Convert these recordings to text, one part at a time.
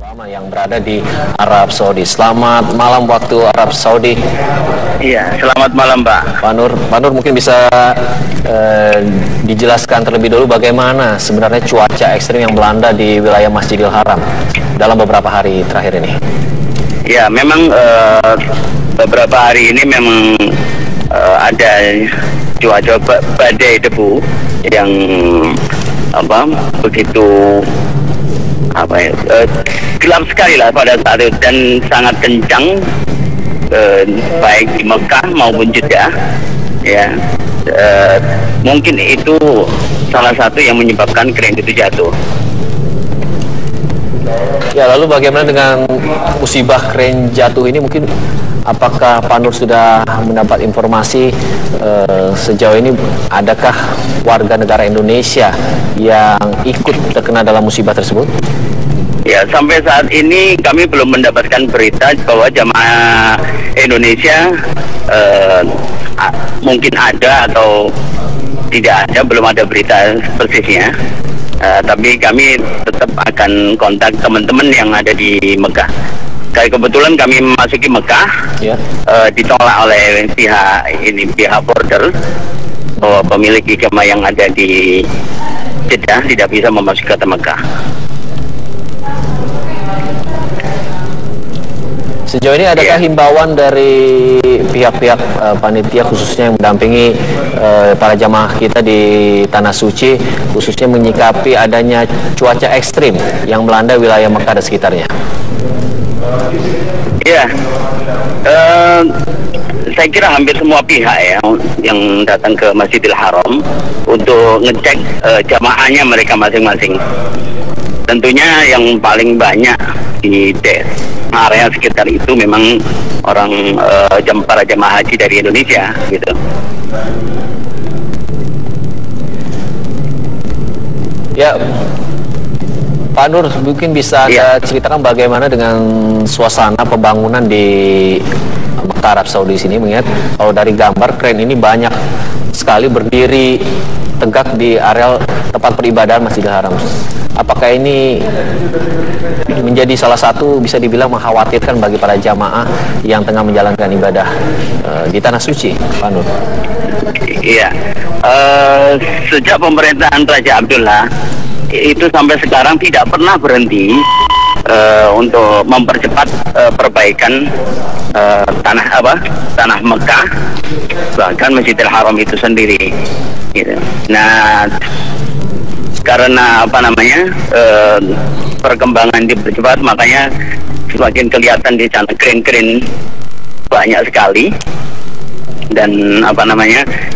ulama yang berada di Arab Saudi. Selamat malam waktu Arab Saudi. Iya, selamat malam Pak. Pak Nur mungkin bisa dijelaskan terlebih dulu bagaimana sebenarnya cuaca ekstrim yang melanda di wilayah Masjidil Haram dalam beberapa hari terakhir ini. Ya, memang beberapa hari ini memang ada cuaca badai debu yang begitu gelap sekali lah pada saat itu dan sangat kencang, baik di Mekah maupun Jeddah. Ya, mungkin itu salah satu yang menyebabkan kren itu jatuh. Ya, lalu bagaimana dengan musibah kren jatuh ini? Mungkin apakah Pak Nur sudah mendapat informasi sejauh ini, adakah warga negara Indonesia yang ikut terkena dalam musibah tersebut? Ya, sampai saat ini kami belum mendapatkan berita bahwa jamaah Indonesia mungkin ada atau tidak ada, belum ada berita persisnya. Tapi kami tetap akan kontak teman-teman yang ada di Mekah. Kebetulan kami memasuki Mekah, ditolak oleh pihak border, bahwa pemilik jamaah yang ada di Jeddah tidak bisa memasuki kota Mekah. Sejauh ini adakah himbauan dari pihak-pihak panitia khususnya yang mendampingi para jamaah kita di Tanah Suci, khususnya menyikapi adanya cuaca ekstrim yang melanda wilayah Mekah dan sekitarnya? Ya, saya kira hampir semua pihak ya yang datang ke Masjidil Haram untuk ngecek jamaahnya mereka masing-masing. Tentunya yang paling banyak di area sekitar itu memang para jamaah haji dari Indonesia gitu. Ya, Pak Nur mungkin bisa Anda ceritakan bagaimana dengan suasana pembangunan di Mekah Arab Saudi sini, mengingat kalau dari gambar kren ini banyak sekali berdiri tegak di areal tempat peribadahan Masjidil Haram. Apakah ini menjadi salah satu bisa dibilang mengkhawatirkan bagi para jamaah yang tengah menjalankan ibadah di Tanah Suci, Pak Nur? Iya, sejak pemerintahan Raja Abdullah itu sampai sekarang tidak pernah berhenti untuk mempercepat perbaikan tanah Mekah, bahkan Masjidil Haram itu sendiri. Gitu. Nah, karena perkembangan dipercepat, makanya semakin kelihatan di sana keren-keren banyak sekali, dan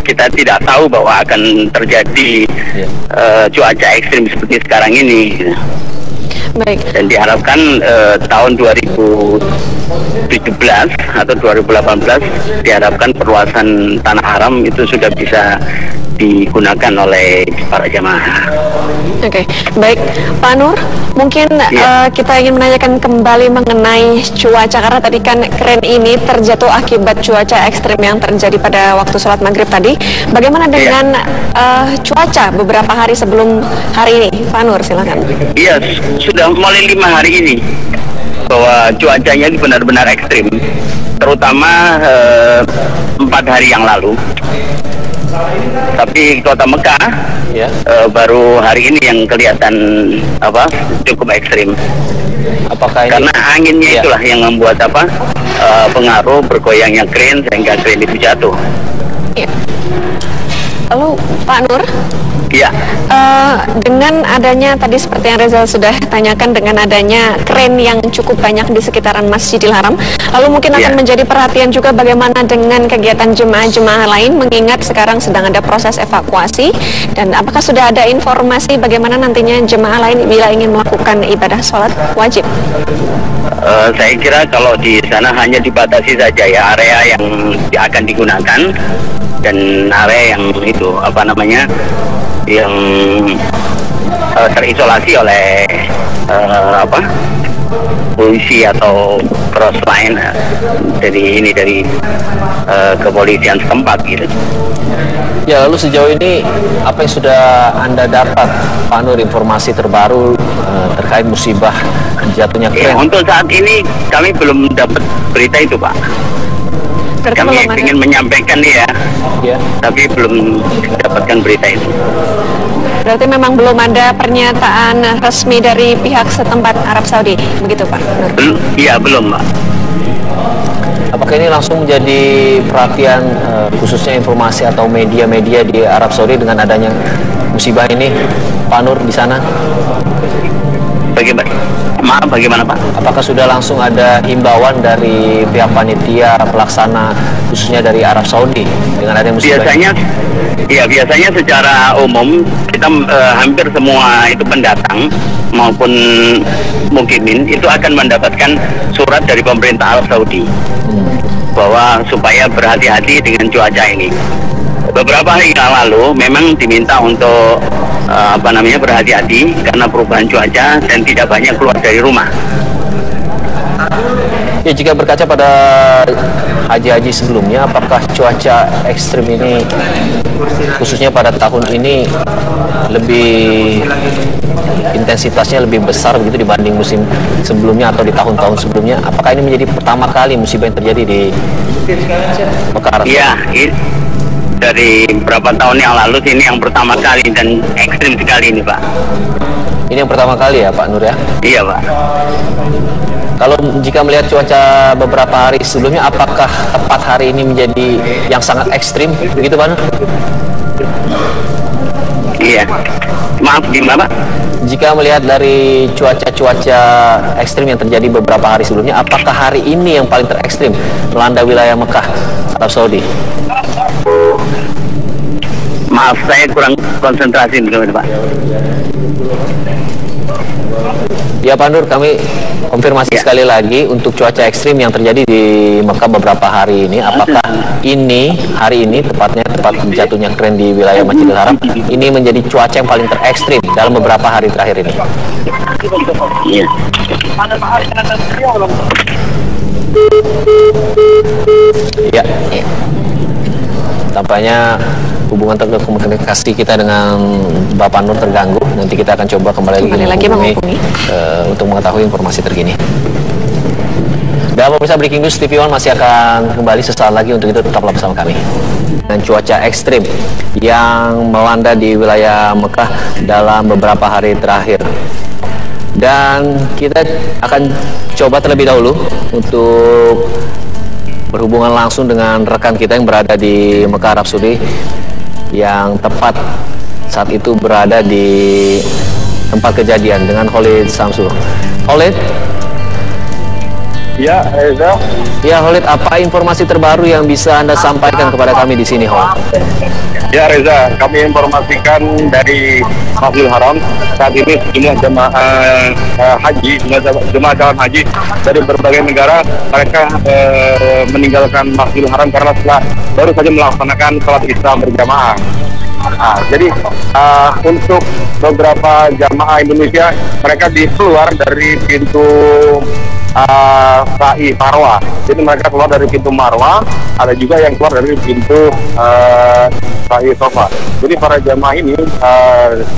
kita tidak tahu bahwa akan terjadi cuaca ekstrim seperti sekarang ini. Baik. Dan diharapkan tahun 2017 atau 2018 diharapkan perluasan tanah haram itu sudah bisa digunakan oleh para jamaah. Oke, baik Pak Nur, mungkin kita ingin menanyakan kembali mengenai cuaca, karena tadi kan kren ini terjatuh akibat cuaca ekstrim yang terjadi pada waktu sholat maghrib tadi. Bagaimana dengan cuaca beberapa hari sebelum hari ini, Pak Nur, silakan. Iya, sudah mulai 5 hari ini bahwa cuacanya ini benar-benar ekstrim, terutama 4 hari yang lalu. Tapi kota Mekah baru hari ini yang kelihatan cukup ekstrim. Apakah ini, karena anginnya itulah yang membuat pengaruh bergoyangnya kren sehingga kren itu jatuh. Ya. Lalu Pak Nur, dengan adanya tadi seperti yang Reza sudah tanyakan, dengan adanya kren yang cukup banyak di sekitaran Masjidil Haram, lalu mungkin akan menjadi perhatian juga bagaimana dengan kegiatan jemaah-jemaah lain, mengingat sekarang sedang ada proses evakuasi, dan apakah sudah ada informasi bagaimana nantinya jemaah lain bila ingin melakukan ibadah sholat wajib? Saya kira kalau di sana hanya dibatasi saja ya area yang akan digunakan, dan area yang yang terisolasi oleh polisi atau cross line dari kepolisian setempat gitu. Ya, lalu sejauh ini apa yang sudah Anda dapat, Pak Nur, informasi terbaru terkait musibah jatuhnya Ya, kren? untuk saat ini kami belum dapat berita itu, Pak. Berarti Kami belum ada. ingin menyampaikan ya, Ya. tapi belum dapatkan berita itu. Berarti memang belum ada pernyataan resmi dari pihak setempat Arab Saudi, begitu Pak Nur? Iya, belum, Pak. Apakah ini langsung menjadi perhatian khususnya informasi atau media-media di Arab Saudi dengan adanya musibah ini, Pak Nur, di sana? Bagaimana, Pak? Apakah sudah langsung ada himbauan dari pihak panitia pelaksana khususnya dari Arab Saudi dengan adanya musibah ini? Biasanya secara umum kita hampir semua itu pendatang maupun mukimin itu akan mendapatkan surat dari pemerintah Arab Saudi bahwa supaya berhati-hati dengan cuaca ini. Beberapa hari yang lalu memang diminta untuk berhati-hati karena perubahan cuaca dan tidak banyak keluar dari rumah. Ya, jika berkaca pada haji-haji sebelumnya, apakah cuaca ekstrim ini khususnya pada tahun ini lebih intensitasnya lebih besar begitu dibanding musim sebelumnya atau di tahun-tahun sebelumnya? Apakah ini menjadi pertama kali musibah yang terjadi di Mekah? Iya, dari beberapa tahun yang lalu ini yang pertama kali dan ekstrim sekali ini, Pak. Ini yang pertama kali ya, Pak Nur ya? Iya, Pak. Kalau jika melihat cuaca beberapa hari sebelumnya, apakah tepat hari ini menjadi yang sangat ekstrim begitu, Pak Nur? Iya. Maaf, gimana, Pak? Jika melihat dari cuaca ekstrim yang terjadi beberapa hari sebelumnya, apakah hari ini yang paling terekstrim melanda wilayah Mekah, Arab Saudi? Maaf, saya kurang konsentrasi begitu, Pak. Ya, Pak Nur, kami konfirmasi sekali lagi untuk cuaca ekstrim yang terjadi di Mekah beberapa hari ini. Apakah ini, hari ini, tepat jatuhnya kren di wilayah Masjidil Haram, ini menjadi cuaca yang paling terekstrim dalam beberapa hari terakhir ini? Iya. Ya. Tampaknya hubungan komunikasi kita dengan Bapak Nur terganggu. Nanti kita akan coba kembali lagi menghubungi untuk mengetahui informasi terkini. Dan pemirsa, Breaking News TV One masih akan kembali sesaat lagi. Untuk itu tetaplah bersama kami. Dan cuaca ekstrim yang melanda di wilayah Mekah dalam beberapa hari terakhir. Dan kita akan coba terlebih dahulu untuk berhubungan langsung dengan rekan kita yang berada di Mekah, Arab Saudi, yang tepat saat itu berada di tempat kejadian dengan Khalid Samsul. Khalid? Ya, Reza. Ya, Khalid, apa informasi terbaru yang bisa Anda sampaikan kepada kami di sini, Khalid? Ya, Reza, kami informasikan dari Masjidil Haram saat ini sejumlah jemaah haji, jemaah calon haji dari berbagai negara, mereka meninggalkan Masjidil Haram karena baru saja melaksanakan sholat Isya berjamaah. Nah, jadi untuk beberapa jamaah Indonesia, mereka keluar dari pintu Sa'i Marwah. Jadi mereka keluar dari pintu Marwah, ada juga yang keluar dari pintu Sa'i Sofa. Jadi para jamaah ini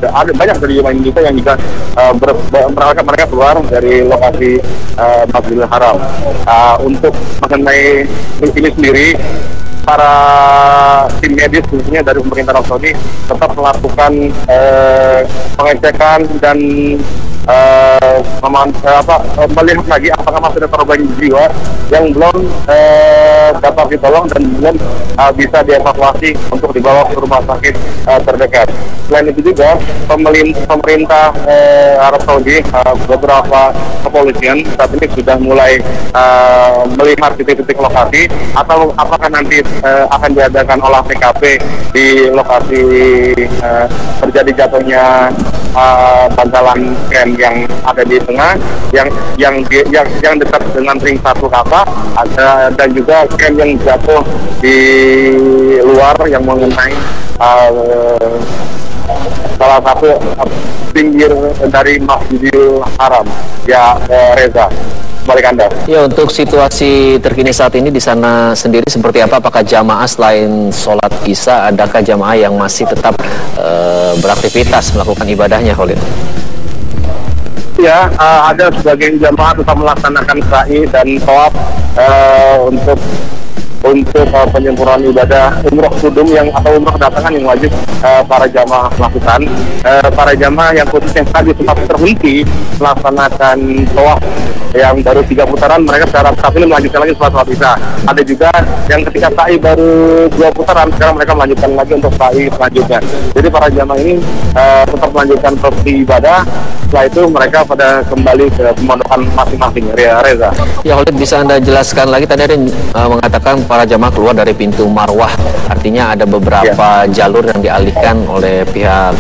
ada banyak dari jamaah Indonesia yang juga mereka keluar dari lokasi Masjidil Haram. Untuk mengenai ini sendiri, para tim medis khususnya dari pemerintah Arab Saudi tetap melakukan pengecekan dan melihat lagi apakah masih ada korban jiwa yang belum dapat ditolong dan belum bisa dievakuasi untuk dibawa ke rumah sakit terdekat. Selain itu juga pemerintah Arab Saudi, beberapa kepolisian saat ini sudah mulai melihat titik-titik lokasi atau apakah nanti akan diadakan olah TKP di lokasi terjadi jatuhnya bantalan kren yang ada di tengah, yang dekat dengan ring 1 Ka'bah, dan juga kren yang jatuh di luar yang mengenai salah satu pinggir dari Masjidil Haram. Ya, Reza, balik Anda. Ya, untuk situasi terkini saat ini di sana sendiri seperti apa? Apakah jamaah selain sholat isya, adakah jamaah yang masih tetap beraktivitas melakukan ibadahnya, Khalid? Ya, ada sebagian jamaah tetap melaksanakan sa'i dan tawaf untuk penyempurnaan ibadah umroh kudum atau umroh kedatangan yang wajib para jamaah melakukan. Para jamaah yang khususnya tadi tetap terhenti melaksanakan tawaf yang baru 3 putaran, mereka sekarang saat ini melanjutkan lagi sholat isya. Ada juga yang ketika sa'i baru 2 putaran, sekarang mereka melanjutkan lagi untuk sa'i selanjutnya. Jadi para jamaah ini tetap melanjutkan prosesi ibadah. Setelah itu mereka pada kembali ke pemondokan masing-masing. Reza. Ya, Khalid, bisa Anda jelaskan lagi? Tadi ada mengatakan para jamaah keluar dari pintu Marwah, artinya ada beberapa jalur yang dialihkan oleh pihak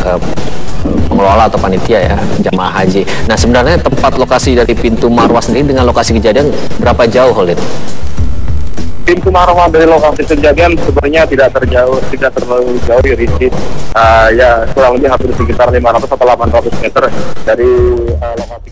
pengelola atau panitia ya jamaah haji. Nah, sebenarnya tempat lokasi dari pintu Marwah sendiri dengan lokasi kejadian berapa jauh, Khalid? Pintu Marwah dari lokasi kejadian sebenarnya tidak terlalu jauh, Rizky. Ya kurang lebih hampir sekitar 500 atau 800 meter dari lokasi